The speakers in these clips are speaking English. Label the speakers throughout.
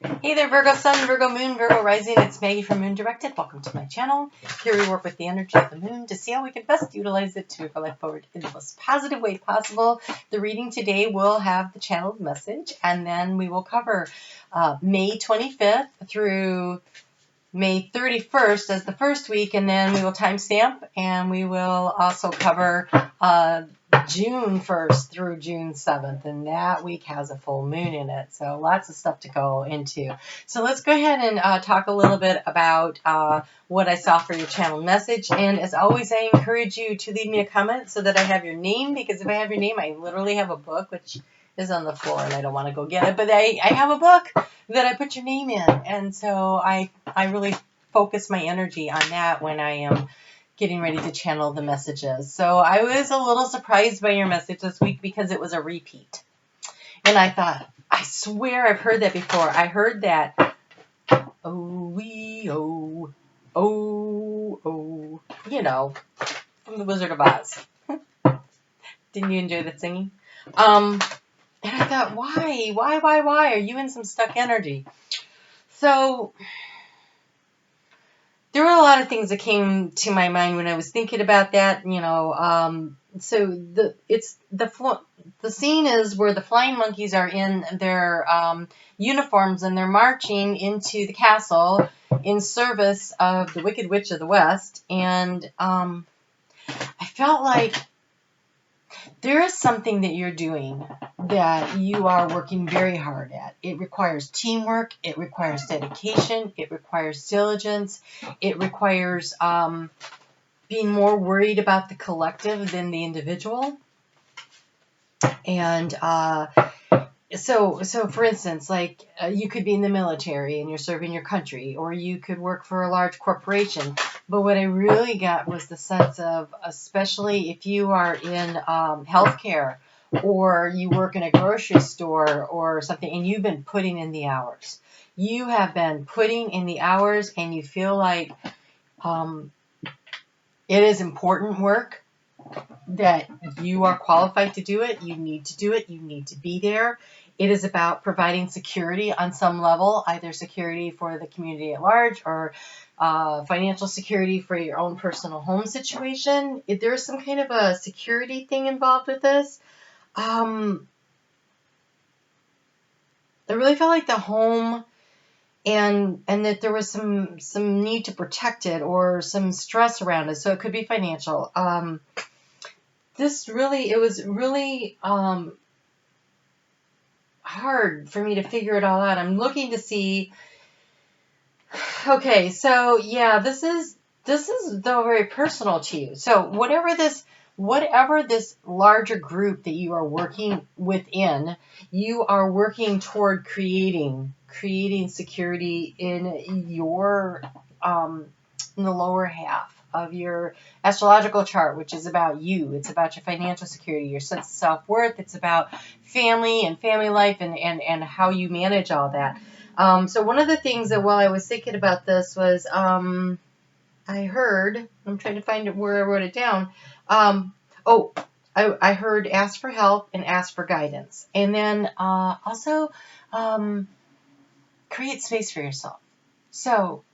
Speaker 1: Hey there, Virgo Sun, Virgo Moon, Virgo Rising. It's Maggie from Moon Directed. Welcome to my channel. Here we work with the energy of the moon to see how we can best utilize it to move our life forward in the most positive way possible. The reading today will have the channeled message, and then we will cover May 25th through May 31st as the first week, and then we will timestamp, and we will also cover June 1st through June 7th, and that week has a full moon in it, so lots of stuff to go into. So let's go ahead and talk a little bit about what I saw for your channel message, and as always, I encourage you to leave me a comment so that I have your name, because if I have your name, I literally have a book, which is on the floor, and I don't want to go get it, but I have a book that I put your name in, and so I really focus my energy on that when I am getting ready to channel the messages. So I was a little surprised by your message this week because it was a repeat. And I thought, I swear I've heard that before. I heard that, you know, from The Wizard of Oz. Didn't you enjoy the singing? And I thought, why? Are you in some stuck energy? So there were a lot of things that came to my mind when I was thinking about that, so the scene is where the flying monkeys are in their uniforms, and they're marching into the castle in service of the Wicked Witch of the West, and I felt like there is something that you're doing that you are working very hard at. It requires teamwork. It requires dedication. It requires diligence. It requires being more worried about the collective than the individual. And so for instance, like you could be in the military and you're serving your country, or you could work for a large corporation. But what I really got was the sense of, especially if you are in healthcare, or you work in a grocery store or something, and you've been putting in the hours. You have been putting in the hours, and you feel like it is important work, that you are qualified to do it. You need to do it. You need to be there. It is about providing security on some level, either security for the community at large, or financial security for your own personal home situation. If there's some kind of a security thing involved with this, I really felt like the home, and that there was some need to protect it, or some stress around it. So it could be financial. It was really hard for me to figure it all out. I'm looking to see. Okay, so yeah, this is though very personal to you. So whatever this larger group that you are working within, you are working toward creating security in your in the lower half of your astrological chart, which is about you. It's about your financial security, your sense of self-worth. It's about family and family life, and how you manage all that. So one of the things that while I was thinking about this was, I heard, I'm trying to find it where I wrote it down. I heard ask for help and ask for guidance. And then also create space for yourself. So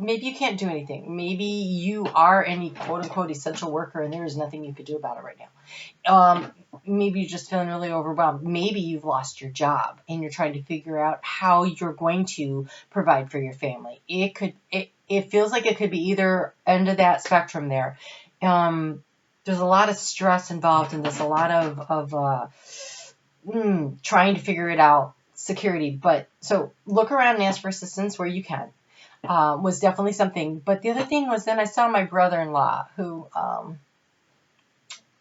Speaker 1: maybe you can't do anything. Maybe you are any quote-unquote essential worker, and there is nothing you could do about it right now. Maybe you're just feeling really overwhelmed. Maybe you've lost your job, and you're trying to figure out how you're going to provide for your family. It feels like it could be either end of that spectrum there. There's a lot of stress involved in this, a lot of trying to figure it out, security. But so look around and ask for assistance where you can. Was definitely something. But the other thing was, then I saw my brother-in-law, who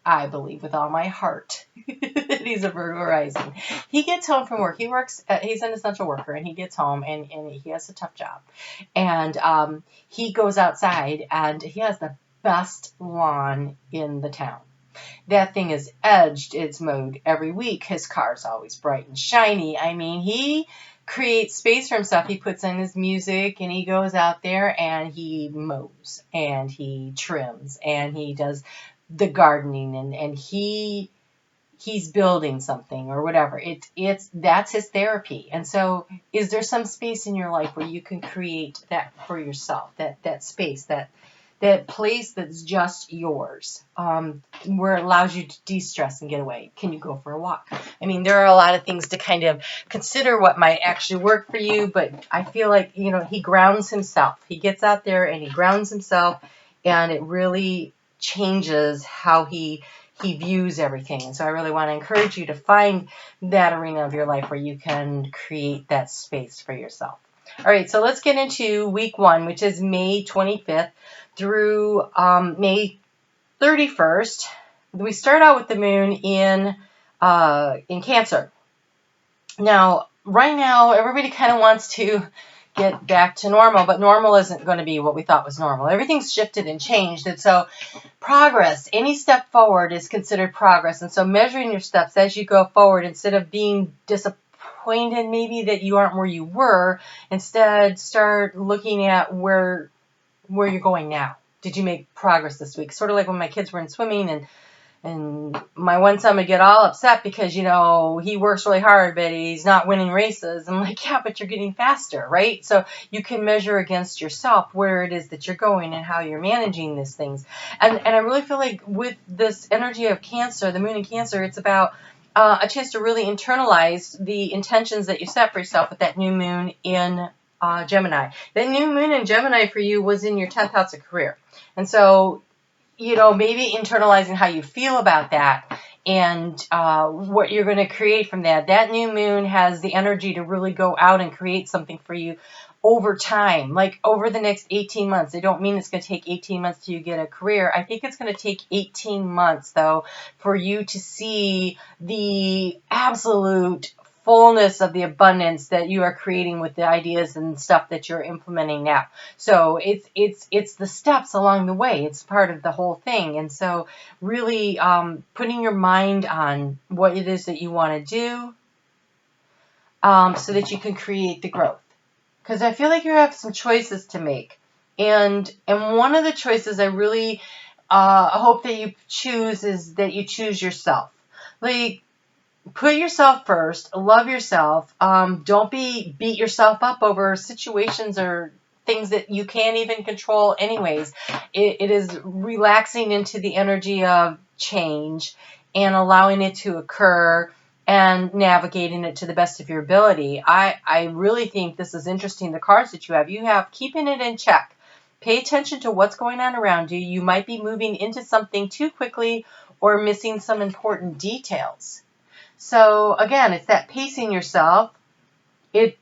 Speaker 1: I believe with all my heart that he's a Virgo rising. He gets home from work. He's an essential worker, and he gets home, and he has a tough job. And he goes outside, and he has the best lawn in the town. That thing is edged. It's mowed every week. His car's always bright and shiny. I mean, he creates space for himself. He puts in his music, and he goes out there, and he mows, and he trims, and he does the gardening, and he he's building something or whatever. That's his therapy. And so is there some space in your life where you can create that for yourself, that space, that place that's just yours, where it allows you to de-stress and get away? Can you go for a walk? I mean, there are a lot of things to kind of consider what might actually work for you, but I feel like, he grounds himself. He gets out there and he grounds himself, and it really changes how he views everything. And so I really want to encourage you to find that arena of your life where you can create that space for yourself. All right, so let's get into week 1, which is May 25th through May 31st. We start out with the moon in Cancer. Now, right now, everybody kind of wants to get back to normal, but normal isn't going to be what we thought was normal. Everything's shifted and changed, and so progress, any step forward is considered progress. And so measuring your steps as you go forward, instead of being disappointed maybe that you aren't where you were, instead start looking at where you're going now. Did you make progress this week? Sort of like when my kids were in swimming, and my one son would get all upset because, he works really hard, but he's not winning races. I'm like, yeah, but you're getting faster, right? So you can measure against yourself where it is that you're going and how you're managing these things. And I really feel like with this energy of Cancer, the moon in Cancer, it's about a chance to really internalize the intentions that you set for yourself with that new moon in Gemini. That new moon in Gemini for you was in your 10th house of career. And so, maybe internalizing how you feel about that and what you're going to create from that. That new moon has the energy to really go out and create something for you over time, like over the next 18 months. I don't mean it's going to take 18 months till you get a career. I think it's going to take 18 months, though, for you to see the absolute fullness of the abundance that you are creating with the ideas and stuff that you're implementing now. So it's the steps along the way. It's part of the whole thing. And so really putting your mind on what it is that you want to do so that you can create the growth. Because I feel like you have some choices to make. And one of the choices I really hope that you choose is that you choose yourself. Like, put yourself first, love yourself. Don't beat yourself up over situations or things that you can't even control anyways. It is relaxing into the energy of change and allowing it to occur and navigating it to the best of your ability. I really think this is interesting. The cards that you have keeping it in check. Pay attention to what's going on around you. You might be moving into something too quickly or missing some important details. So again, it's that pacing yourself. It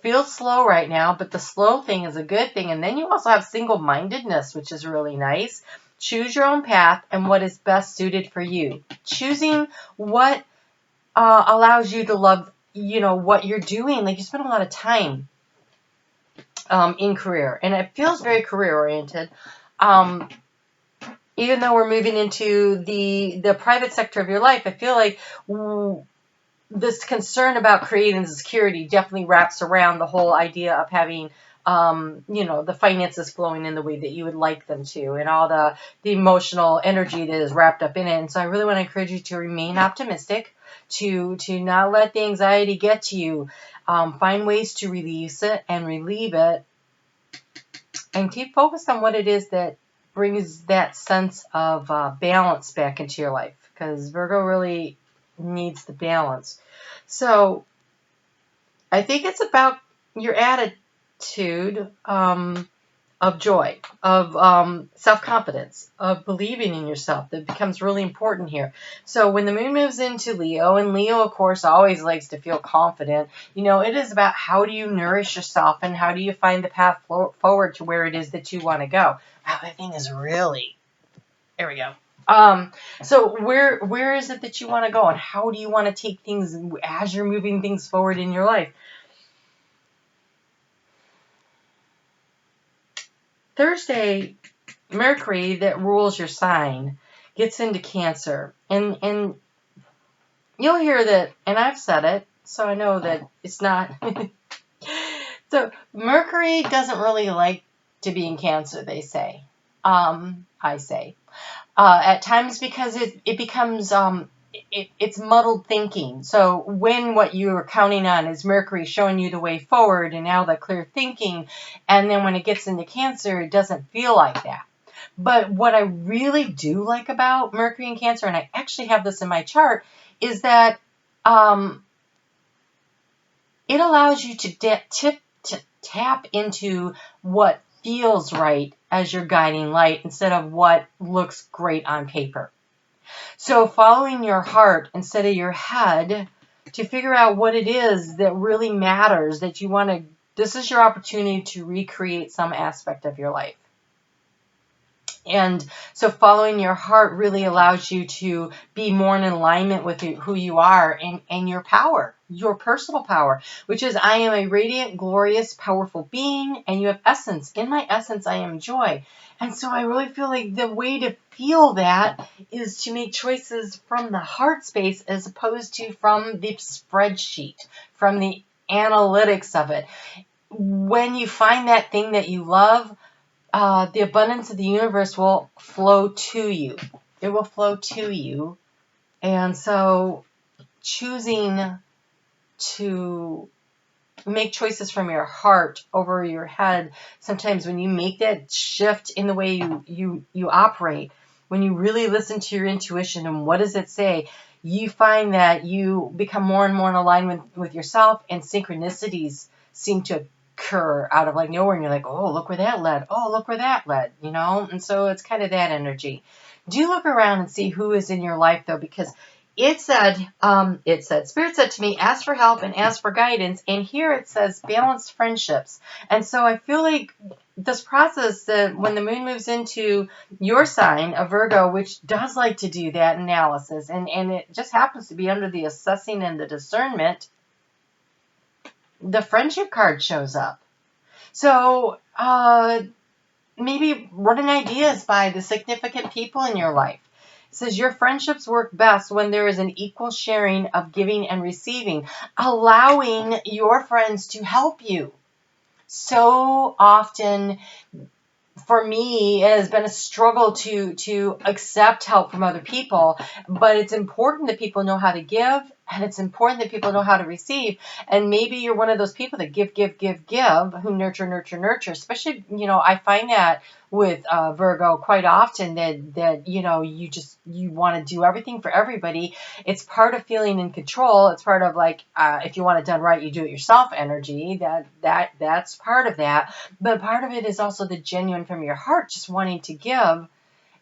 Speaker 1: feels slow right now, but the slow thing is a good thing. And then you also have single-mindedness, which is really nice. Choose your own path and what is best suited for you. Choosing what allows you to love, what you're doing. Like, you spend a lot of time in career, and it feels very career-oriented. Even though we're moving into the private sector of your life, I feel like this concern about creating security definitely wraps around the whole idea of having, the finances flowing in the way that you would like them to, and all the emotional energy that is wrapped up in it. And so I really want to encourage you to remain optimistic, to not let the anxiety get to you. Find ways to release it and relieve it, and keep focused on what it is that brings that sense of balance back into your life, because Virgo really needs the balance. So I think it's about your attitude of joy, of self-confidence, of believing in yourself that becomes really important here. So when the moon moves into Leo, and Leo, of course, always likes to feel confident, it is about how do you nourish yourself and how do you find the path forward to where it is that you want to go. Wow, that thing is really, there we go. So where is it that you want to go, and how do you want to take things as you're moving things forward in your life? Thursday, Mercury, that rules your sign, gets into Cancer, and you'll hear that, and I've said it, so I know that it's not. So Mercury doesn't really like to be in Cancer, they say. I say. At times, because it becomes it's muddled thinking. So when what you are counting on is Mercury showing you the way forward and now the clear thinking, and then when it gets into Cancer, it doesn't feel like that. But what I really do like about Mercury and Cancer, and I actually have this in my chart, is that it allows you to tap into what feels right as your guiding light instead of what looks great on paper. So following your heart instead of your head to figure out what it is that really matters, that you want to, this is your opportunity to recreate some aspect of your life. And so following your heart really allows you to be more in alignment with who you are and your power, your personal power, which is I am a radiant, glorious, powerful being, and you have essence. In my essence, I am joy. And so I really feel like the way to feel that is to make choices from the heart space as opposed to from the spreadsheet, from the analytics of it. When you find that thing that you love, the abundance of the universe will flow to you. It will flow to you. And so choosing to make choices from your heart over your head, sometimes when you make that shift in the way you operate, when you really listen to your intuition and what does it say, you find that you become more and more in alignment with yourself, and synchronicities seem to occur out of like nowhere, and you're like, oh, look where that led. Oh, look where that led, you know? And so it's kind of that energy. Do look around and see who is in your life, though, because it said, Spirit said to me, ask for help and ask for guidance. And here it says balanced friendships. And so I feel like this process, that when the moon moves into your sign of Virgo, which does like to do that analysis, and it just happens to be under the assessing and the discernment, the friendship card shows up. So maybe running ideas by the significant people in your life. It says your friendships work best when there is an equal sharing of giving and receiving, allowing your friends to help you. So often, for me, it has been a struggle to accept help from other people, but it's important that people know how to give, and it's important that people know how to receive. And maybe you're one of those people that give, who nurture, especially, I find that with Virgo quite often that you want to do everything for everybody. It's part of feeling in control. It's part of like, if you want it done right, you do it yourself energy. That's part of that. But part of it is also the genuine from your heart, just wanting to give.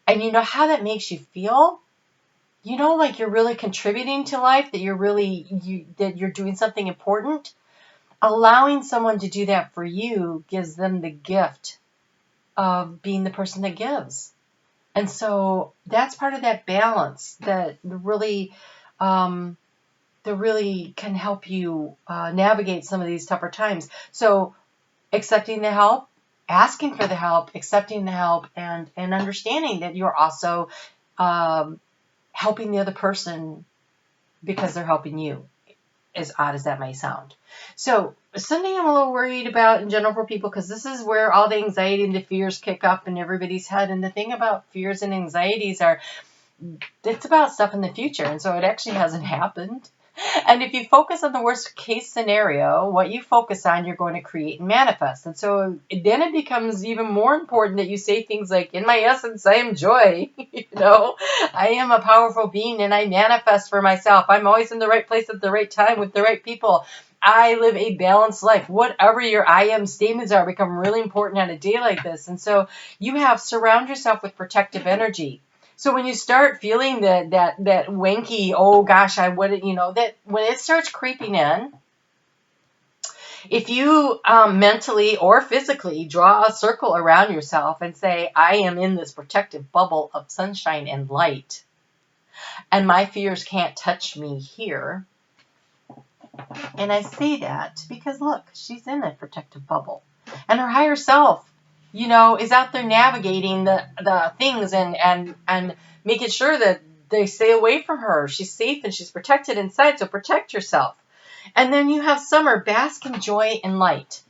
Speaker 1: And you know how that makes you feel? Like you're really contributing to life, that you're doing something important. Allowing someone to do that for you gives them the gift of being the person that gives. And so that's part of that balance that really can help you navigate some of these tougher times. So accepting the help, asking for the help, accepting the help, and understanding that you're also helping the other person because they're helping you, as odd as that may sound. So something I'm a little worried about in general for people, because this is where all the anxiety and the fears kick up in everybody's head. And the thing about fears and anxieties it's about stuff in the future. And so it actually hasn't happened. And if you focus on the worst case scenario, what you focus on, you're going to create and manifest. And so then it becomes even more important that you say things like, in my essence, I am joy. I am a powerful being and I manifest for myself. I'm always in the right place at the right time with the right people. I live a balanced life. Whatever your I am statements are become really important on a day like this. And so surround yourself with protective energy. So when you start feeling that wanky, oh gosh, I wouldn't, that when it starts creeping in, if you mentally or physically draw a circle around yourself and say, I am in this protective bubble of sunshine and light, and my fears can't touch me here. And I say that because look, she's in a protective bubble, and her higher self, is out there navigating the things and making sure that they stay away from her. She's safe and she's protected inside, so protect yourself. And then you have summer, bask in joy and light.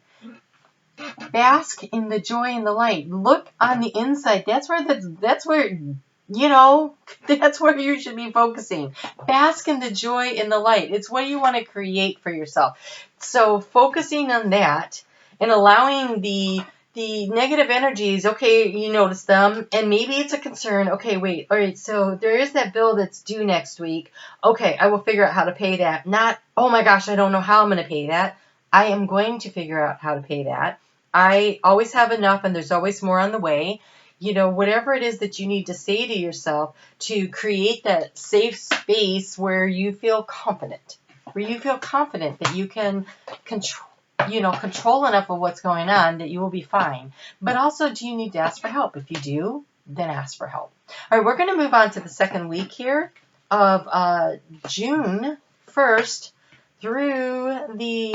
Speaker 1: Bask in the joy and the light. Look on the inside. That's where You know, that's where you should be focusing. Bask in the joy and the light. It's what you want to create for yourself. So focusing on that and allowing the negative energies, okay, you notice them, and maybe it's a concern. Okay, wait, all right, so there is that bill that's due next week. Okay, I will figure out how to pay that. Not, oh my gosh, I don't know how I'm going to pay that. I am going to figure out how to pay that. I always have enough, and there's always more on the way. You know, whatever it is that you need to say to yourself to create that safe space where you feel confident, that you can control enough of what's going on that you will be fine. But also, do you need to ask for help? If you do, then ask for help. All right, we're going to move on to the second week here of June 1st through the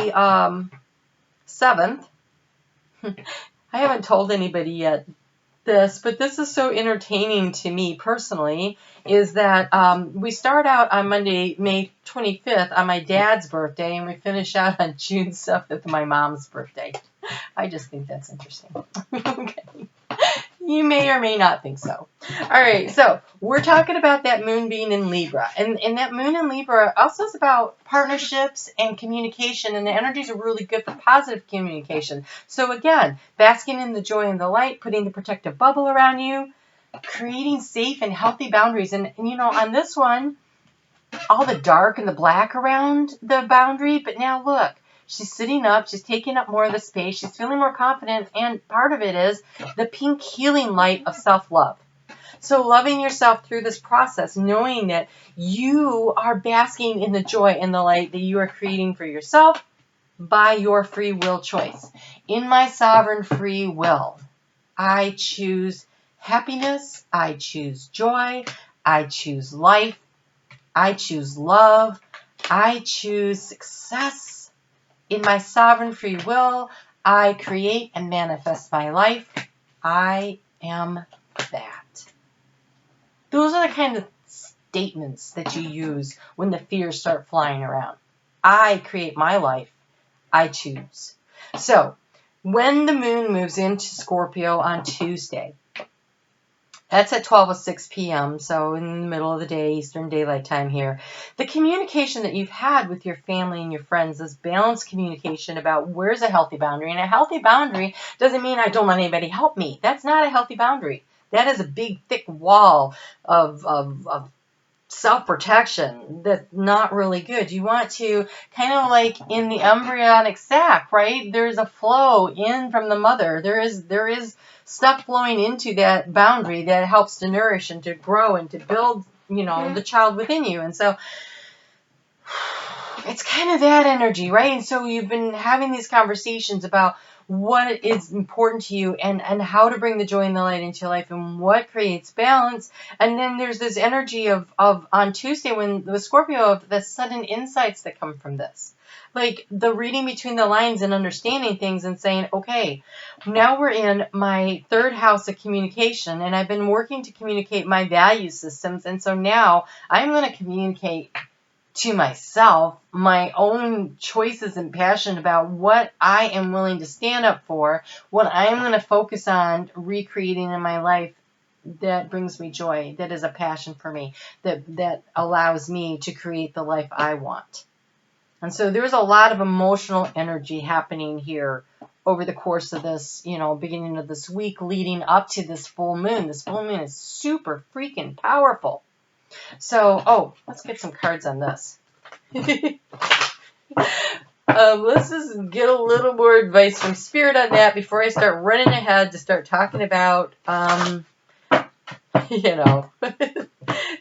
Speaker 1: 7th. I haven't told anybody yet but this is so entertaining to me personally, is that we start out on Monday, May 25th, on my dad's birthday, and we finish out on June 7th, my mom's birthday. I just think that's interesting. Okay. You may or may not think so. All right, so we're talking about that moon being in Libra. And that moon in Libra also is about partnerships and communication, and the energies are really good for positive communication. So again, basking in the joy and the light, putting the protective bubble around you, creating safe and healthy boundaries. And you know, on this one, all the dark and the black around the boundary, but now look. She's sitting up. She's taking up more of the space. She's feeling more confident. And part of it is the pink healing light of self-love. So loving yourself through this process, knowing that you are basking in the joy and the light that you are creating for yourself by your free will choice. In my sovereign free will, I choose happiness. I choose joy. I choose life. I choose love. I choose success. In my sovereign free will, I create and manifest my life. I am that. Those are the kind of statements that you use when the fears start flying around. I create my life. I choose. So, when the moon moves into Scorpio on Tuesday, that's at 12:06 p.m., so in the middle of the day, Eastern Daylight Time here. The communication that you've had with your family and your friends is balanced communication about where's a healthy boundary. And a healthy boundary doesn't mean I don't let anybody help me. That's not a healthy boundary. That is a big, thick wall of self-protection that's not really good. You want to kind of like in the embryonic sac, right? There's a flow in from the mother. There is stuff flowing into that boundary that helps to nourish and to grow and to build, the child within you. And so it's kind of that energy, right? And so you've been having these conversations about what is important to you and how to bring the joy and the light into your life and what creates balance. And then there's this energy of on Tuesday when the Scorpio of the sudden insights that come from this. Like the reading between the lines and understanding things and saying, okay, now we're in my third house of communication and I've been working to communicate my value systems. And so now I'm going to communicate to myself my own choices and passion about what I am willing to stand up for, what I'm going to focus on recreating in my life that brings me joy, that is a passion for me, that allows me to create the life I want. And so there's a lot of emotional energy happening here over the course of this, beginning of this week leading up to this full moon. This full moon is super freaking powerful. So, let's get some cards on this. Let's just get a little more advice from Spirit on that before I start running ahead to start talking about,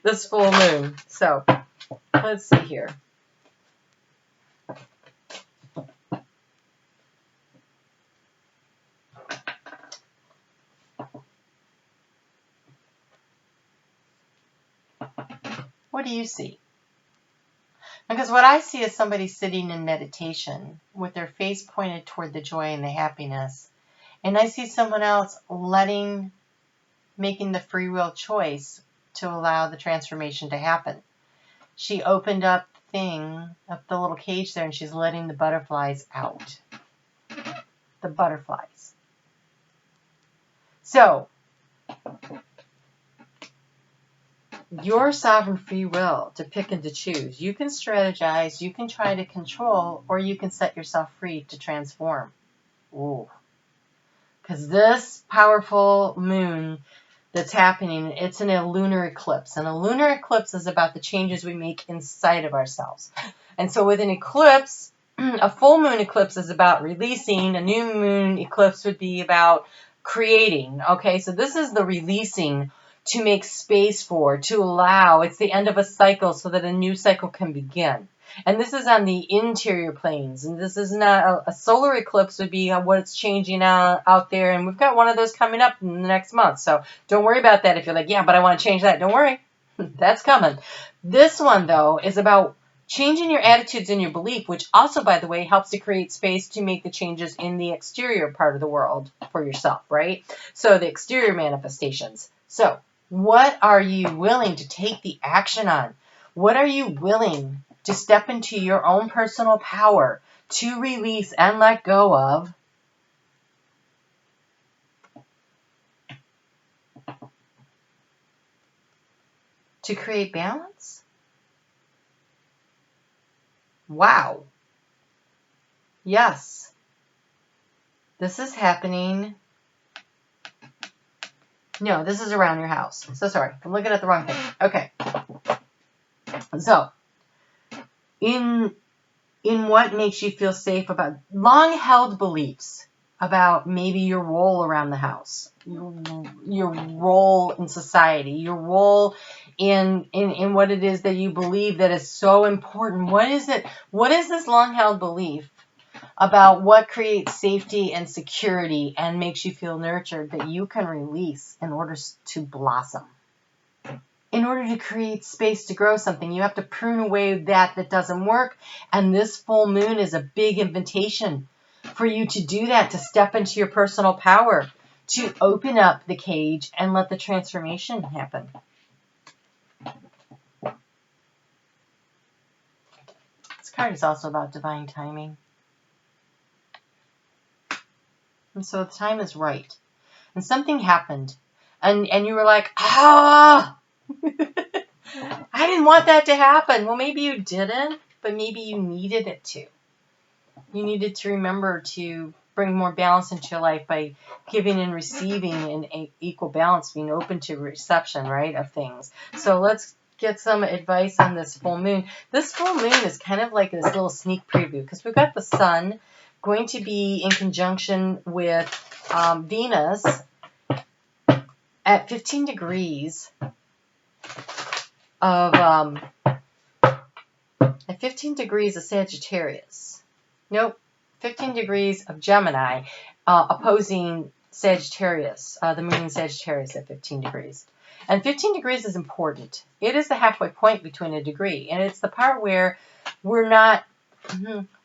Speaker 1: this full moon. So, let's see here. What do you see? Because what I see is somebody sitting in meditation with their face pointed toward the joy and the happiness. And I see someone else making the free will choice to allow the transformation to happen. She opened up the little cage there, and she's letting the butterflies out. The butterflies. So, your sovereign free will to pick and to choose. You can strategize, you can try to control, or you can set yourself free to transform. Ooh. Because this powerful moon that's happening, it's in a lunar eclipse. And a lunar eclipse is about the changes we make inside of ourselves. And so with an eclipse, a full moon eclipse is about releasing. A new moon eclipse would be about creating. Okay, so this is the releasing, to make space for, to allow. It's the end of a cycle so that a new cycle can begin. And this is on the interior planes. And this is not a solar eclipse would be what's changing out there. And we've got one of those coming up in the next month. So don't worry about that if you're like, yeah, but I want to change that. Don't worry. That's coming. This one, though, is about changing your attitudes and your belief, which also, by the way, helps to create space to make the changes in the exterior part of the world for yourself, right? So the exterior manifestations. So what are you willing to take the action on? What are you willing to step into your own personal power to release and let go of? To create balance? Wow. Yes. This is happening. No, this is around your house. So sorry. I'm looking at the wrong thing. Okay. So, in what makes you feel safe about long-held beliefs about maybe your role around the house, your role in society, your role in what it is that you believe that is so important. What is it? What is this long-held belief about what creates safety and security and makes you feel nurtured that you can release in order to blossom? In order to create space to grow something, you have to prune away that doesn't work. And this full moon is a big invitation for you to do that, to step into your personal power, to open up the cage and let the transformation happen. This card is also about divine timing. And so the time is right. And something happened. And you were like, I didn't want that to happen. Well, maybe you didn't, but maybe you needed it to. You needed to remember to bring more balance into your life by giving and receiving in equal balance, being open to reception, right, of things. So let's get some advice on this full moon. This full moon is kind of like this little sneak preview because we've got the sun going to be in conjunction with Venus at 15 degrees of at 15 degrees of Sagittarius. Nope, 15 degrees of Gemini, opposing Sagittarius, the moon in Sagittarius at 15 degrees. And 15 degrees is important. It is the halfway point between a degree, and it's the part where we're no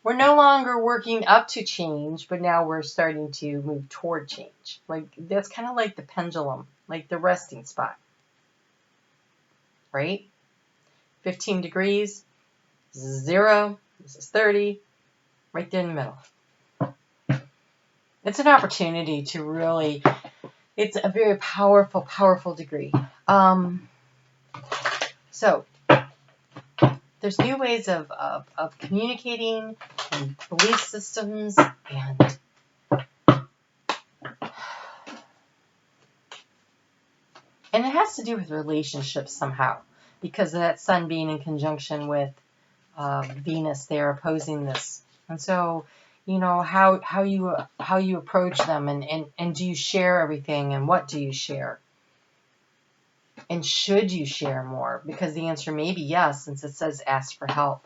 Speaker 1: longer working up to change, but now we're starting to move toward change. Like that's kind of like the pendulum, like the resting spot, right? 15 degrees, this is 0, this is 30, right there in the middle. It's an opportunity to really, it's a very powerful, powerful degree. So there's new ways of communicating and belief systems, and it has to do with relationships somehow, because of that sun being in conjunction with Venus there opposing this. And so, you know, how you approach them, and do you share everything, and what do you share? And should you share more? Because the answer may be yes, since it says ask for help.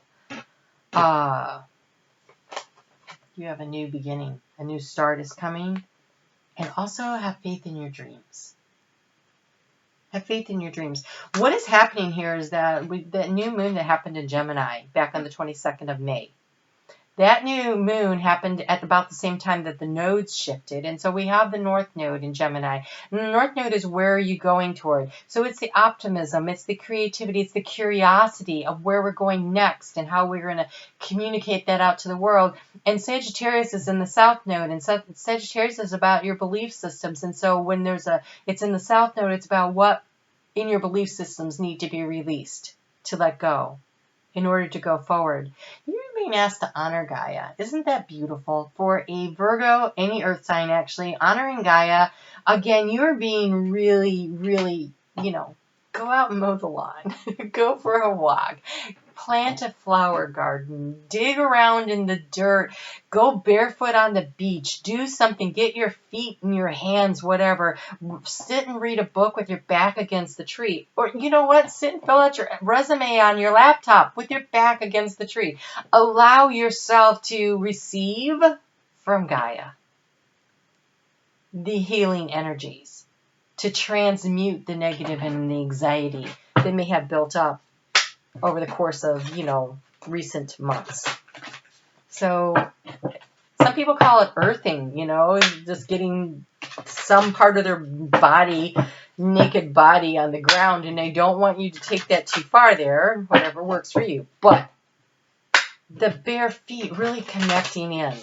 Speaker 1: You have a new beginning. A new start is coming. And also have faith in your dreams. Have faith in your dreams. What is happening here is that that new moon that happened in Gemini back on the 22nd of May. That new moon happened at about the same time that the nodes shifted. And so we have the North Node in Gemini. And the North Node is where are you going toward? So it's the optimism, it's the creativity, it's the curiosity of where we're going next and how we're going to communicate that out to the world. And Sagittarius is in the South Node. And Sagittarius is about your belief systems. And so when it's in the South Node, it's about what in your belief systems need to be released, to let go in order to go forward. You're being asked to honor Gaia. Isn't that beautiful? For a Virgo, any earth sign actually, honoring Gaia, again, you're being really, really, go out and mow the lawn. Go for a walk. Plant a flower garden. Dig around in the dirt. Go barefoot on the beach. Do something. Get your feet and your hands, whatever. Sit and read a book with your back against the tree. Or you know what? Sit and fill out your resume on your laptop with your back against the tree. Allow yourself to receive from Gaia the healing energies, to transmute the negative and the anxiety that may have built up over the course of, recent months. So some people call it earthing, just getting some part of their body, naked body on the ground, and I don't want you to take that too far there, whatever works for you. But the bare feet really connecting in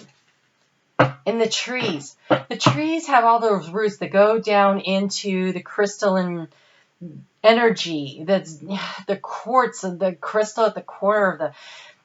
Speaker 1: the trees. The trees have all those roots that go down into the crystalline energy. That's the quartz and the crystal at the corner of the.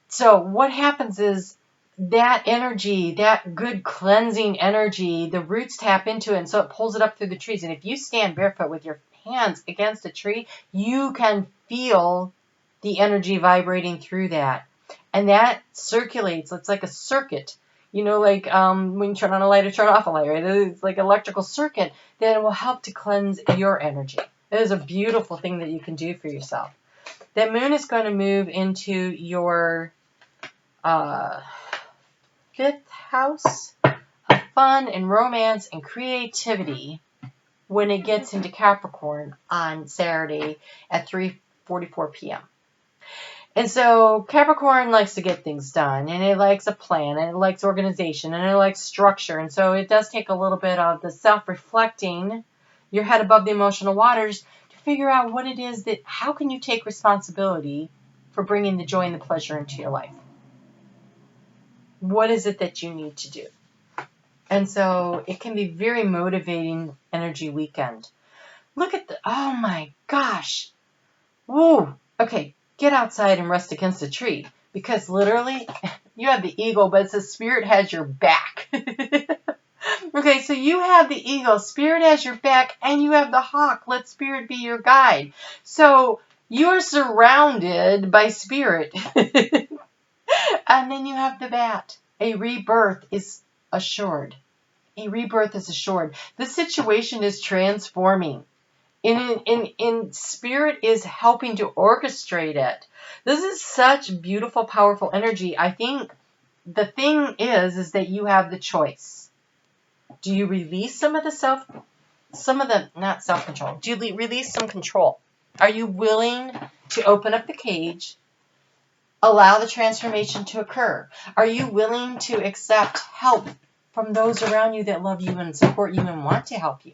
Speaker 1: So what happens is that energy, that good cleansing energy, the roots tap into it, and so it pulls it up through the trees. And if you stand barefoot with your hands against a tree, you can feel the energy vibrating through that. And that circulates. It's like a circuit. Like when you turn on a light or turn off a light, right? It's like an electrical circuit that will help to cleanse your energy. It is a beautiful thing that you can do for yourself. That moon is going to move into your 5th house of fun and romance and creativity when it gets into Capricorn on Saturday at 3:44 p.m. And so Capricorn likes to get things done, and it likes a plan, and it likes organization, and it likes structure. And so it does take a little bit of the self-reflecting, your head above the emotional waters, to figure out what it is that, how can you take responsibility for bringing the joy and the pleasure into your life? What is it that you need to do? And so it can be very motivating energy weekend. Look at oh my gosh. Woo. Okay. Get outside and rest against a tree, because literally you have the eagle, but it says spirit has your back. Okay, so you have the eagle, spirit has your back, and you have the hawk, let spirit be your guide. So you're surrounded by spirit. And then you have the bat. A rebirth is assured. A rebirth is assured. The situation is transforming. In spirit is helping to orchestrate it. This is such beautiful, powerful energy. I think the thing is that you have the choice. Do you release some of the not self-control. Do you release some control? Are you willing to open up the cage, allow the transformation to occur? Are you willing to accept help from those around you that love you and support you and want to help you?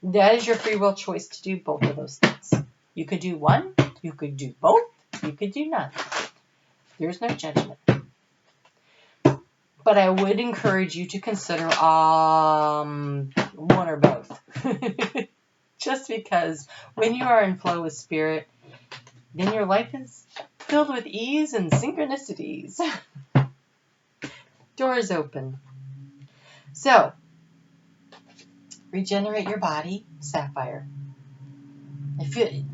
Speaker 1: That is your free will choice to do both of those things. You could do one, you could do both, you could do none. There's no judgment. But I would encourage you to consider one or both. Just because when you are in flow with spirit, then your life is filled with ease and synchronicities. Doors open. So, regenerate your body, Sapphire.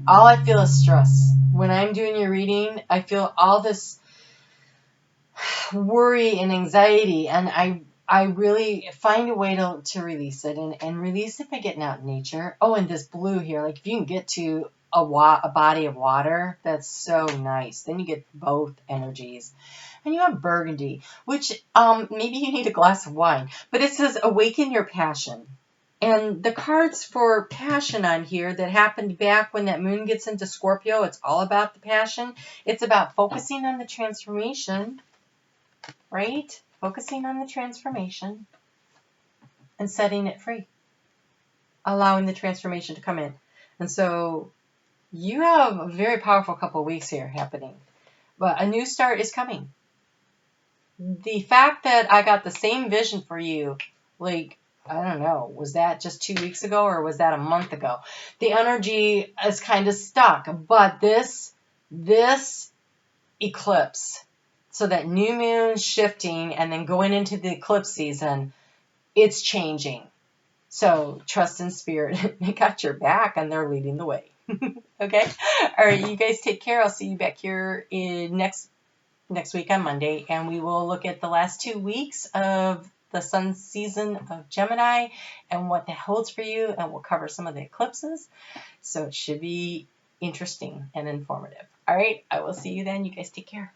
Speaker 1: All I feel is stress. When I'm doing your reading, I feel all this worry and anxiety, and I really find a way to release it, and release it by getting out in nature. Oh, and this blue here, like if you can get to a body of water, that's so nice. Then you get both energies. And you have burgundy, which maybe you need a glass of wine, but it says awaken your passion. And the cards for passion on here that happened back when that moon gets into Scorpio, it's all about the passion. It's about focusing on the transformation, right? Focusing on the transformation and setting it free. Allowing the transformation to come in. And so you have a very powerful couple of weeks here happening. But a new start is coming. The fact that I got the same vision for you, like I don't know, was that just 2 weeks ago or was that a month ago? The energy is kind of stuck, but this eclipse, so that new moon shifting and then going into the eclipse season, it's changing. So trust in spirit. They got your back and they're leading the way. Okay? All right, you guys take care. I'll see you back here in next week on Monday, and we will look at the last 2 weeks of the sun season of Gemini and what that holds for you, and we'll cover some of the eclipses. So it should be interesting and informative. All right, I will see you then. You guys take care.